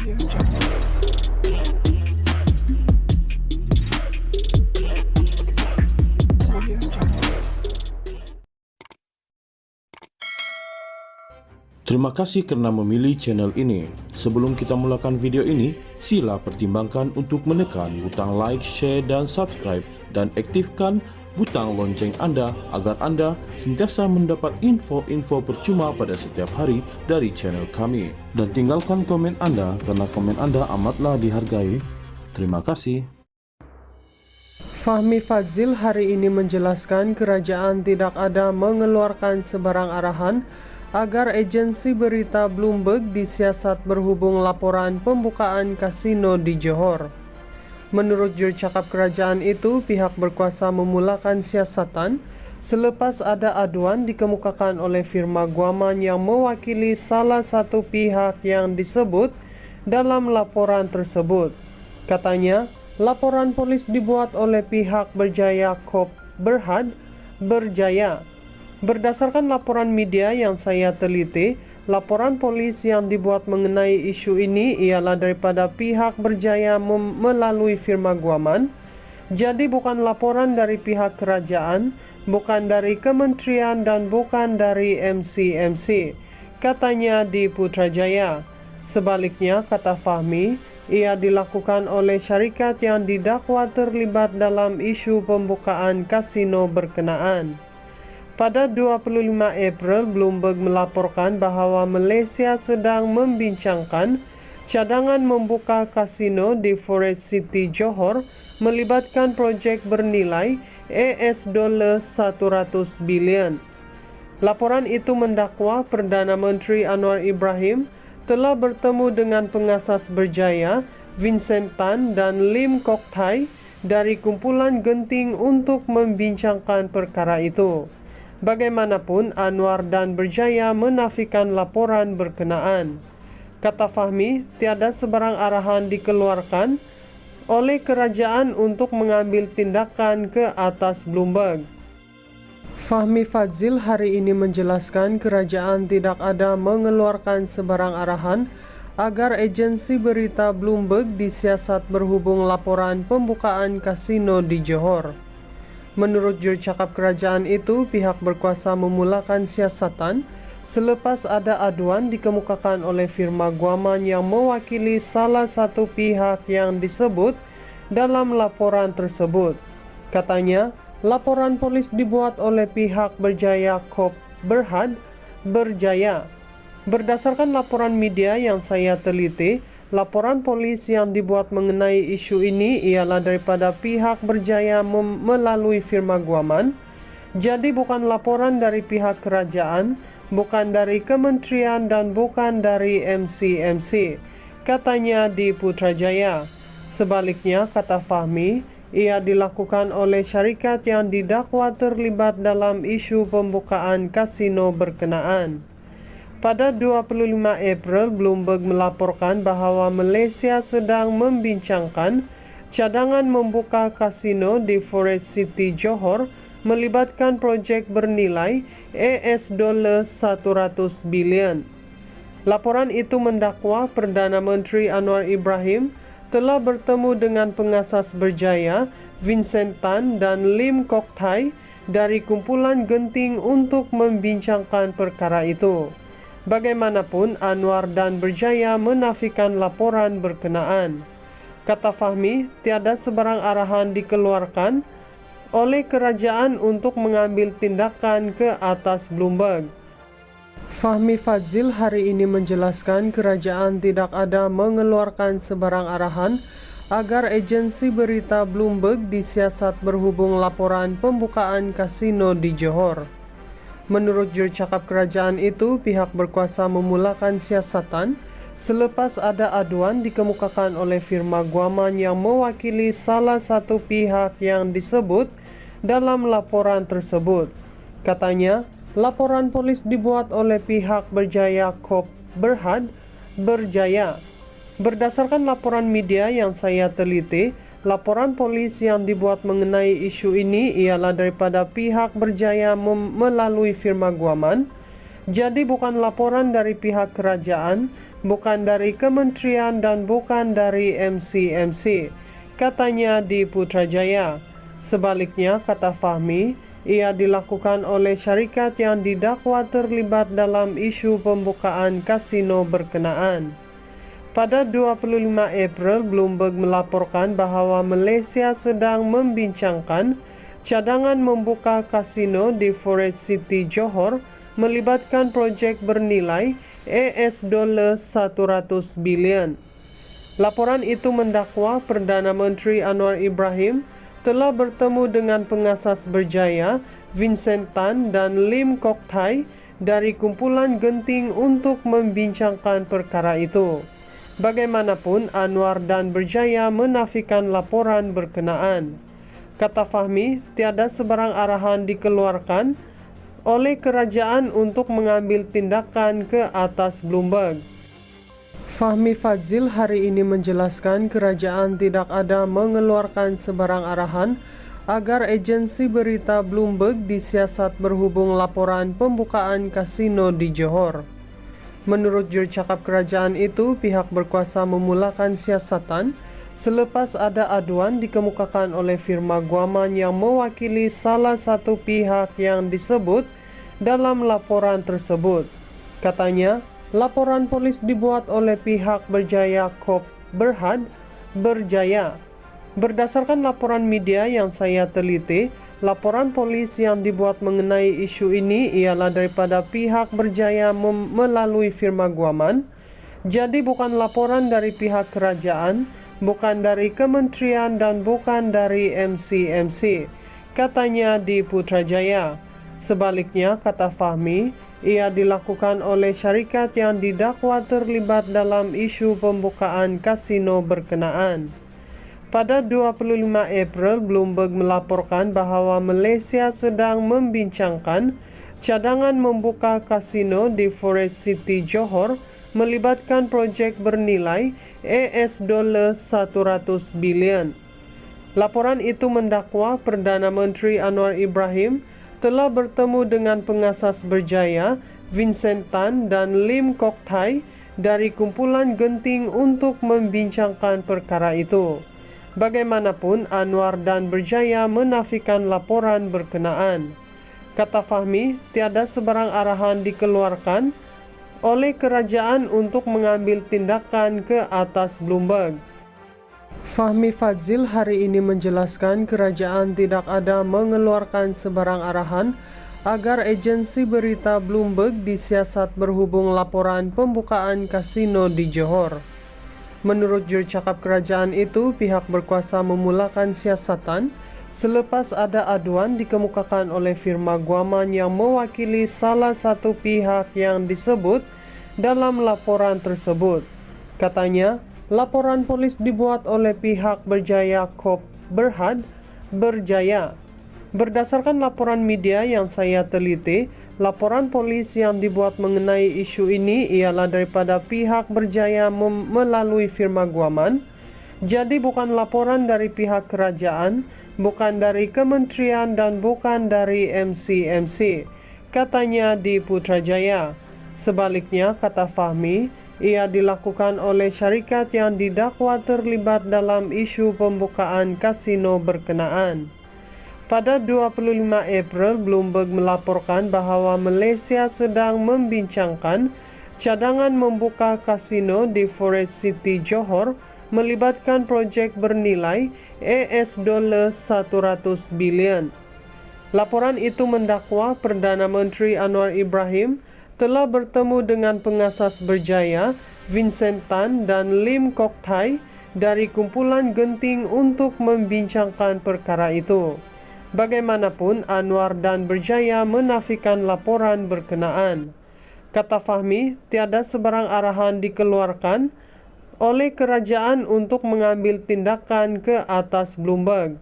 Terima kasih karena memilih channel ini. Sebelum kita mulakan video ini, sila pertimbangkan untuk menekan butang like, share, dan subscribe, dan aktifkan butang lonceng Anda agar Anda sentiasa mendapat info-info percuma pada setiap hari dari channel kami. Dan tinggalkan komen Anda karena komen Anda amatlah dihargai. Terima kasih. Fahmi Fadzil hari ini menjelaskan kerajaan tidak ada mengeluarkan sebarang arahan agar agensi berita Bloomberg disiasat berhubung laporan pembukaan kasino di Johor. Menurut jurcakap kerajaan itu, pihak berkuasa memulakan siasatan selepas ada aduan dikemukakan oleh firma guaman yang mewakili salah satu pihak yang disebut dalam laporan tersebut. Katanya, laporan polis dibuat oleh pihak Berjaya Corp Berhad Berjaya. Berdasarkan laporan media yang saya teliti, laporan polis yang dibuat mengenai isu ini ialah daripada pihak Berjaya melalui firma guaman. Jadi bukan laporan dari pihak kerajaan, bukan dari kementerian dan bukan dari MCMC, katanya di Putrajaya. Sebaliknya, kata Fahmi, ia dilakukan oleh syarikat yang didakwa terlibat dalam isu pembukaan kasino berkenaan. Pada 25 April, Bloomberg melaporkan bahawa Malaysia sedang membincangkan cadangan membuka kasino di Forest City Johor melibatkan projek bernilai $100 bilion. Laporan itu mendakwa Perdana Menteri Anwar Ibrahim telah bertemu dengan pengasas Berjaya, Vincent Tan dan Lim Kok Thai dari kumpulan genting untuk membincangkan perkara itu. Bagaimanapun, Anwar dan Berjaya menafikan laporan berkenaan. Kata Fahmi, tiada sebarang arahan dikeluarkan oleh kerajaan untuk mengambil tindakan ke atas Bloomberg. Fahmi Fadzil hari ini menjelaskan kerajaan tidak ada mengeluarkan sebarang arahan agar agensi berita Bloomberg disiasat berhubung laporan pembukaan kasino di Johor. Menurut jurcakap kerajaan itu, pihak berkuasa memulakan siasatan selepas ada aduan dikemukakan oleh firma guaman yang mewakili salah satu pihak yang disebut dalam laporan tersebut. Katanya, laporan polis dibuat oleh pihak Berjaya Corp Berhad Berjaya. Berdasarkan laporan media yang saya teliti, laporan polis yang dibuat mengenai isu ini ialah daripada pihak Berjaya melalui firma guaman. Jadi bukan laporan dari pihak kerajaan, bukan dari kementerian dan bukan dari MCMC, katanya di Putrajaya. Sebaliknya, kata Fahmi, ia dilakukan oleh syarikat yang didakwa terlibat dalam isu pembukaan kasino berkenaan. Pada 25 April, Bloomberg melaporkan bahawa Malaysia sedang membincangkan cadangan membuka kasino di Forest City Johor melibatkan projek bernilai $100 bilion. Laporan itu mendakwa Perdana Menteri Anwar Ibrahim telah bertemu dengan pengasas Berjaya, Vincent Tan dan Lim Kok Thai dari kumpulan genting untuk membincangkan perkara itu. Bagaimanapun, Anwar dan Berjaya menafikan laporan berkenaan. Kata Fahmi, tiada sebarang arahan dikeluarkan oleh kerajaan untuk mengambil tindakan ke atas Bloomberg. Fahmi Fadzil hari ini menjelaskan kerajaan tidak ada mengeluarkan sebarang arahan agar agensi berita Bloomberg disiasat berhubung laporan pembukaan kasino di Johor. Menurut jurcakap kerajaan itu, pihak berkuasa memulakan siasatan selepas ada aduan dikemukakan oleh firma guaman yang mewakili salah satu pihak yang disebut dalam laporan tersebut. Katanya, laporan polis dibuat oleh pihak Berjaya Corp Berhad Berjaya. Berdasarkan laporan media yang saya teliti, laporan polis yang dibuat mengenai isu ini ialah daripada pihak Berjaya melalui firma guaman. Jadi bukan laporan dari pihak kerajaan, bukan dari kementerian dan bukan dari MC, katanya di Putrajaya. Sebaliknya, kata Fahmi, ia dilakukan oleh syarikat yang didakwa terlibat dalam isu pembukaan kasino berkenaan. Pada 25 April, Bloomberg melaporkan bahwa Malaysia sedang membincangkan cadangan membuka kasino di Forest City Johor melibatkan projek bernilai $100 bilion. Laporan itu mendakwa Perdana Menteri Anwar Ibrahim telah bertemu dengan pengasas berjaya Vincent Tan dan Lim Kok Thai dari kumpulan Genting untuk membincangkan perkara itu. Bagaimanapun, Anwar dan Berjaya menafikan laporan berkenaan. Kata Fahmi, tiada sebarang arahan dikeluarkan oleh kerajaan untuk mengambil tindakan ke atas Bloomberg. Fahmi Fadzil hari ini menjelaskan kerajaan tidak ada mengeluarkan sebarang arahan agar agensi berita Bloomberg disiasat berhubung laporan pembukaan kasino di Johor. Menurut jurucakap kerajaan itu, pihak berkuasa memulakan siasatan selepas ada aduan dikemukakan oleh firma guaman yang mewakili salah satu pihak yang disebut dalam laporan tersebut. Katanya, laporan polis dibuat oleh pihak Berjaya Corp Berhad Berjaya. Berdasarkan laporan media yang saya teliti, laporan polis yang dibuat mengenai isu ini ialah daripada pihak Berjaya melalui firma guaman. Jadi bukan laporan dari pihak kerajaan, bukan dari kementerian dan bukan dari MC, katanya di Putrajaya. Sebaliknya, kata Fahmi, ia dilakukan oleh syarikat yang didakwa terlibat dalam isu pembukaan kasino berkenaan. Pada 25 April, Bloomberg melaporkan bahwa Malaysia sedang membincangkan cadangan membuka kasino di Forest City Johor melibatkan projek bernilai $100 bilion. Laporan itu mendakwa Perdana Menteri Anwar Ibrahim telah bertemu dengan pengasas berjaya Vincent Tan dan Lim Kok Thai dari kumpulan Genting untuk membincangkan perkara itu. Bagaimanapun, Anwar dan Berjaya menafikan laporan berkenaan. Kata Fahmi, tiada sebarang arahan dikeluarkan oleh kerajaan untuk mengambil tindakan ke atas Bloomberg. Fahmi Fadzil hari ini menjelaskan kerajaan tidak ada mengeluarkan sebarang arahan agar agensi berita Bloomberg disiasat berhubung laporan pembukaan kasino di Johor. Menurut jurucakap kerajaan itu, pihak berkuasa memulakan siasatan selepas ada aduan dikemukakan oleh firma guaman yang mewakili salah satu pihak yang disebut dalam laporan tersebut. Katanya, laporan polis dibuat oleh pihak Berjaya Corp Berhad Berjaya. Berdasarkan laporan media yang saya teliti, laporan polis yang dibuat mengenai isu ini ialah daripada pihak Berjaya melalui firma guaman. Jadi bukan laporan dari pihak kerajaan, bukan dari kementerian dan bukan dari MC, katanya di Putrajaya. Sebaliknya, kata Fahmi, ia dilakukan oleh syarikat yang didakwa terlibat dalam isu pembukaan kasino berkenaan. Pada 25 April, Bloomberg melaporkan bahwa Malaysia sedang membincangkan cadangan membuka kasino di Forest City Johor melibatkan projek bernilai $100 bilion. Laporan itu mendakwa Perdana Menteri Anwar Ibrahim telah bertemu dengan pengasas berjaya Vincent Tan dan Lim Kok Thai dari kumpulan Genting untuk membincangkan perkara itu. Bagaimanapun, Anwar dan Berjaya menafikan laporan berkenaan. Kata Fahmi, tiada sebarang arahan dikeluarkan oleh kerajaan untuk mengambil tindakan ke atas Bloomberg.